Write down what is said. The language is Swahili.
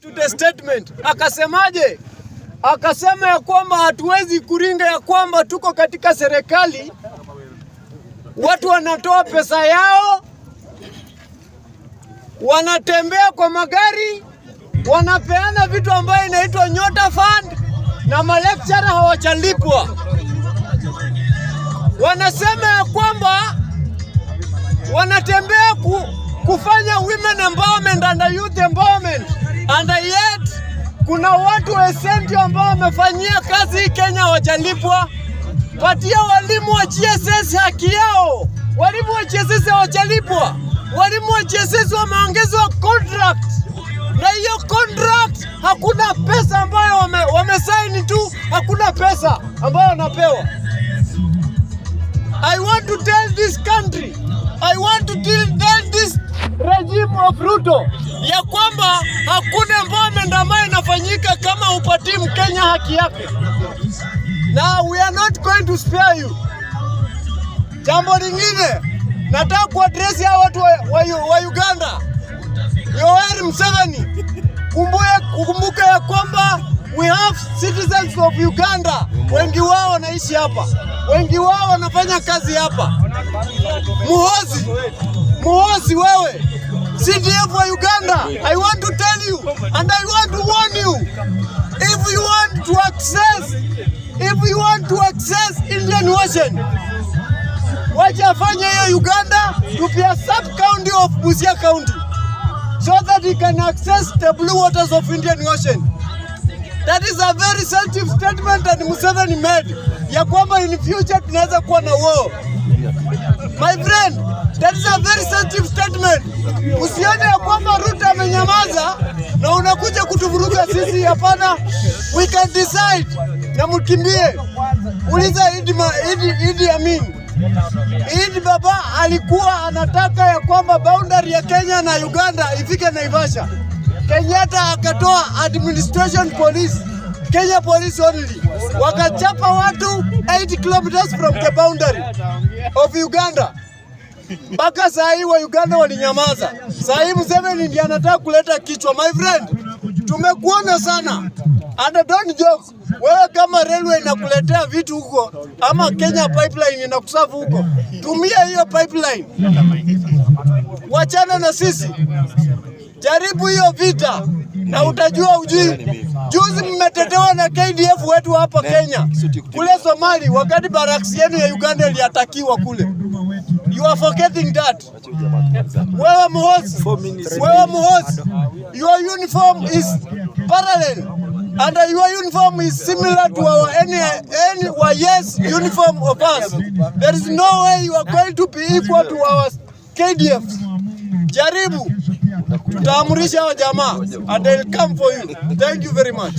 to the statement. Akasemaje? Akasema ya kwamba hatuwezi kuringa ya kwamba tuko katika serikali, watu wanatoa pesa yao, wanatembea kwa magari, wanapeana vitu ambayo inaitwa Nyota Fund na malecturer hawachalipwa. Wanasema ya kwamba wanatembea kufanya women empowerment and youth empowerment, and yet kuna watu esenti ambao wamefanyia kazi Kenya hawajalipwa. Patia walimu wa GSS haki yao. Walimu wa GSS hawajalipwa. Walimu wa GSS wameongezwa contract, na hiyo contract hakuna pesa ambayo wamesaini tu, hakuna pesa ambayo wanapewa. I want to tell this country, I want to tell this regime of Ruto ya kwamba hakuna empowerment ambayo inafanyika kama upatii Mkenya haki yake. Now we are not going to spare you. Jambo lingine, nataka kuaddress ya watu wa Uganda. Yoweri Museveni, kumbuke ya kwamba we have citizens of Uganda. Wengi wao wanaishi hapa, wengi wao wanafanya kazi hapa. Muhozi wewe, CDF wa Uganda, I want to tell you and I want to warn you, if you want to access Indian Ocean, wacha fanya hiyo Uganda to be a sub-county of Busia County, so that you can access the blue waters of Indian Ocean. That is a very sensitive statement that Museveni made, ya kwamba in future tunaweza kuwa na war. My friend, that is a very sensitive statement. Usione ya kwamba Ruto amenyamaza na unakuja kutuvuruga sisi. Hapana, we can decide na mkimbie. Uliza Idi Amin. Idi baba alikuwa anataka ya kwamba boundary ya Kenya na Uganda ifike Naivasha. Kenyatta akatoa administration police, Kenya police only, wakachapa watu 80 kilometers from the boundary of Uganda. Mpaka saa hii wa Uganda walinyamaza. Saa hii Museveni ndiye anataka kuleta kichwa. My friend, tumekuona sana. And don't joke. Wewe kama railway inakuletea vitu huko, ama Kenya pipeline inakusafu huko, tumia hiyo pipeline. Wachana na sisi. Jaribu hiyo vita na utajua ujui. Juzi mmetetewa na KDF wetu hapa Kenya. Kule Somali wakati barracks yenu ya Uganda iliatakiwa kule. You are forgetting that. Wewe Muhozi, your uniform is parallel, and your uniform is similar to our NYS uniform of us. There is no way you are going to be equal to our KDF. Jaribu, tutaamurisha wa jamaa and they'll come for you. Thank you very much.